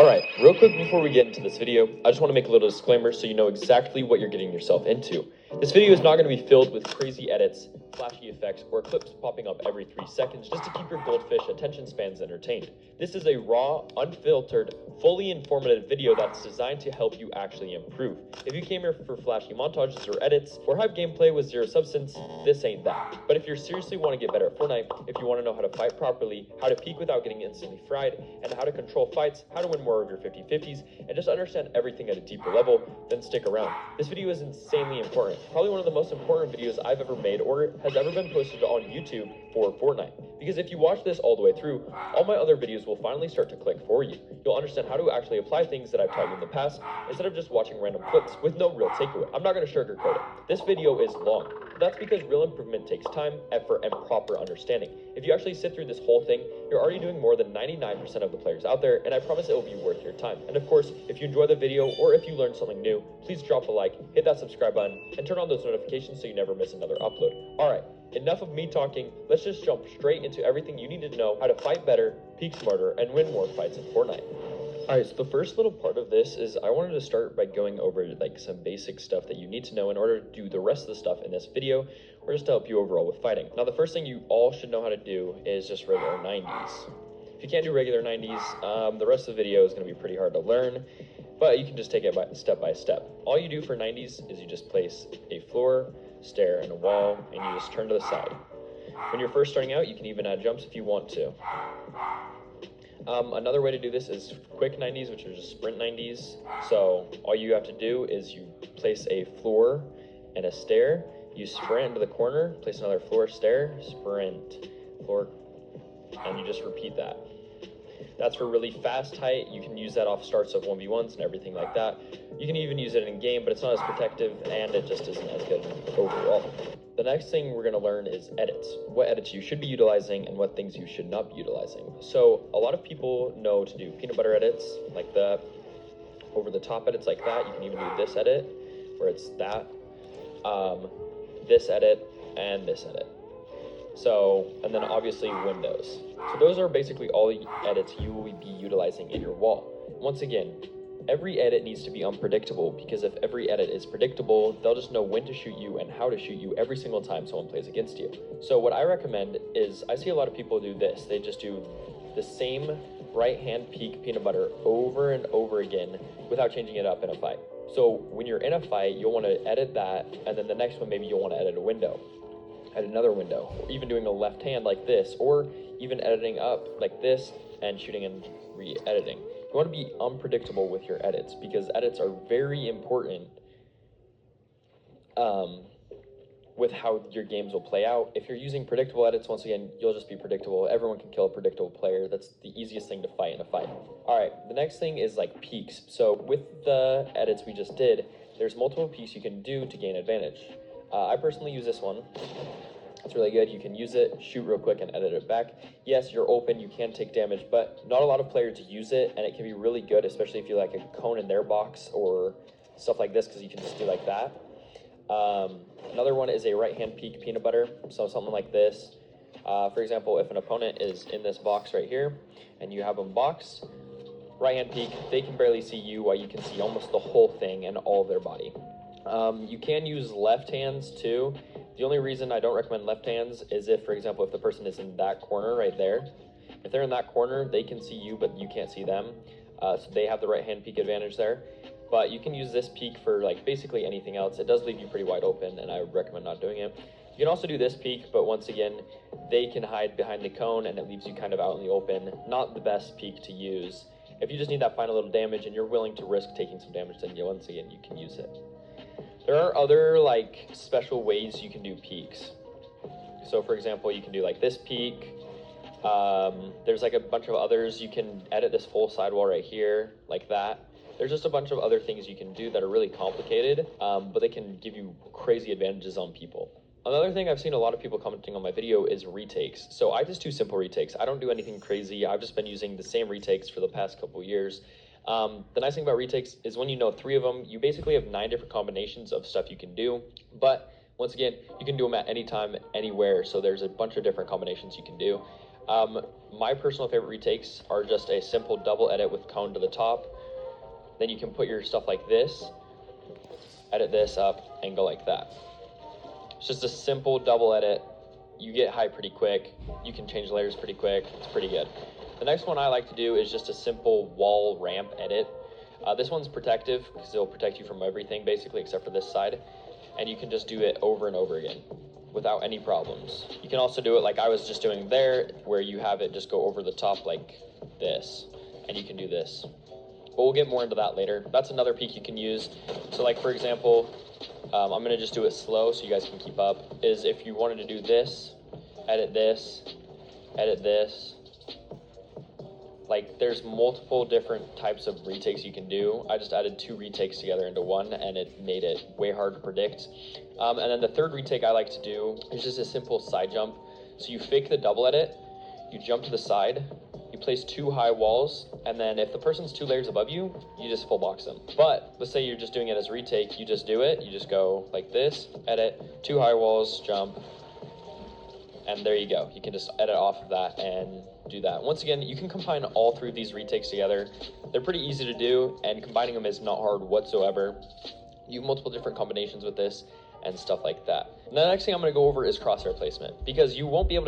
Alright, real quick before we get into this video, I just want to make a little disclaimer so you know exactly what you're getting yourself into. This video is not going to be filled with crazy edits, flashy effects, or clips popping up every 3 seconds just to keep your goldfish attention spans entertained. This is a raw, unfiltered, fully informative video that's designed to help you actually improve. If you came here for flashy montages or edits, or hype gameplay with zero substance, this ain't that. But if you seriously want to get better at Fortnite, if you want to know how to fight properly, how to peek without getting instantly fried, and how to control fights, how to win more of your 50-50s, and just understand everything at a deeper level, then stick around. This video is insanely important. Probably one of the most important videos I've ever made or has ever been posted on YouTube for Fortnite. Because if you watch this all the way through, all my other videos will finally start to click for you. You'll understand how to actually apply things that I've taught you in the past instead of just watching random clips with no real takeaway. I'm not going to sugarcoat it. This video is long. That's because real improvement takes time, effort, and proper understanding. If you actually sit through this whole thing, you're already doing more than 99% of the players out there, and I promise it will be worth your time. And of course, if you enjoy the video or if you learned something new, please drop a like, hit that subscribe button, and turn on those notifications so you never miss another upload. Alright, enough of me talking, let's just jump straight into everything you need to know how to fight better, peek smarter, and win more fights in Fortnite. Alright, so the first little part of this is I wanted to start by going over like some basic stuff that you need to know in order to do the rest of the stuff in this video, or just to help you overall with fighting. Now the first thing you all should know how to do is just regular 90s. If you can't do regular 90s, the rest of the video is going to be pretty hard to learn, but you can just take it step by step. All you do for 90s is you just place a floor, stair, and a wall, and you just turn to the side. When you're first starting out, you can even add jumps if you want to. Another way to do this is quick 90s, which are just sprint 90s. So all you have to do is you place a floor and a stair, you sprint into the corner, place another floor, stair, sprint, floor, and you just repeat that. That's for really fast height. You can use that off starts of 1v1s and everything like that. You can even use it in game, but it's not as protective and it just isn't as good overall. The next thing we're going to learn is edits. What edits you should be utilizing and what things you should not be utilizing. So a lot of people know to do peanut butter edits like that, over the top edits like that. You can even do this edit where it's that, this edit, and this edit. So, and then obviously windows. So those are basically all the edits you will be utilizing in your wall. Once again, every edit needs to be unpredictable, because if every edit is predictable, they'll just know when to shoot you and how to shoot you every single time someone plays against you. So what I recommend is, I see a lot of people do this. They just do the same right hand peek peanut butter over and over again without changing it up in a fight. So when you're in a fight, you'll want to edit that, and then the next one maybe you'll want to edit a window. At another window, or even doing a left hand like this, or even editing up like this and shooting and re-editing. You want to be unpredictable with your edits, because edits are very important with how your games will play out. If you're using predictable edits, once again, you'll just be predictable. Everyone can kill a predictable player. That's the easiest thing to fight in a fight. All right, the next thing is like peeks. So with the edits we just did, there's multiple peeks you can do to gain advantage. I personally use this one. It's really good. You can use it, shoot real quick, and edit it back. Yes, you're open, you can take damage, but not a lot of players use it, and it can be really good, especially if you like a cone in their box or stuff like this, because you can just do like that. Another one is a right-hand peek peanut butter, so something like this. For example, if an opponent is in this box right here, and you have them boxed, right-hand peek, they can barely see you, while you can see almost the whole thing and all of their body. You can use left hands too. The only reason I don't recommend left hands is if, for example, if the person is in that corner right there. If they're in that corner, they can see you, but you can't see them. So they have the right hand peek advantage there. But you can use this peek for like basically anything else. It does leave you pretty wide open, and I would recommend not doing it. You can also do this peek, but once again, they can hide behind the cone, and it leaves you kind of out in the open. Not the best peek to use. If you just need that final little damage and you're willing to risk taking some damage, then once again, you can use it. There are other like special ways you can do peeks. So for example, you can do like this peek. There's like a bunch of others. You can edit this full sidewall right here like that. There's just a bunch of other things you can do that are really complicated, but they can give you crazy advantages on people. Another thing I've seen a lot of people commenting on my video is retakes. So I just do simple retakes. I don't do anything crazy. I've just been using the same retakes for the past couple years. The nice thing about retakes is when you know 3 of them, you basically have 9 different combinations of stuff you can do. But once again, you can do them at any time, anywhere. So there's a bunch of different combinations you can do. My personal favorite retakes are just a simple double edit with cone to the top. Then you can put your stuff like this, edit this up, and go like that. It's just a simple double edit. You get high pretty quick. You can change layers pretty quick. It's pretty good. The next one I like to do is just a simple wall ramp edit. This one's protective because it'll protect you from everything basically except for this side. And you can just do it over and over again without any problems. You can also do it like I was just doing there, where you have it just go over the top like this, and you can do this. But we'll get more into that later. That's another peak you can use. So like for example, I'm gonna just do it slow so you guys can keep up, is if you wanted to do this, edit this, like there's multiple different types of retakes you can do. I just added 2 retakes together into one and it made it way hard to predict. And then the third retake I like to do is just a simple side jump. So you fake the double edit, you jump to the side, you place 2 high walls, and then if the person's 2 layers above you, you just full box them. But let's say you're just doing it as a retake, you just do it, you just go like this, edit, 2 high walls, jump, and there you go. You can just edit off of that and do that. Once again, you can combine all 3 of these retakes together. They're pretty easy to do, and combining them is not hard whatsoever. You have multiple different combinations with this and stuff like that. The next thing I'm going to go over is crosshair placement, because you won't be able to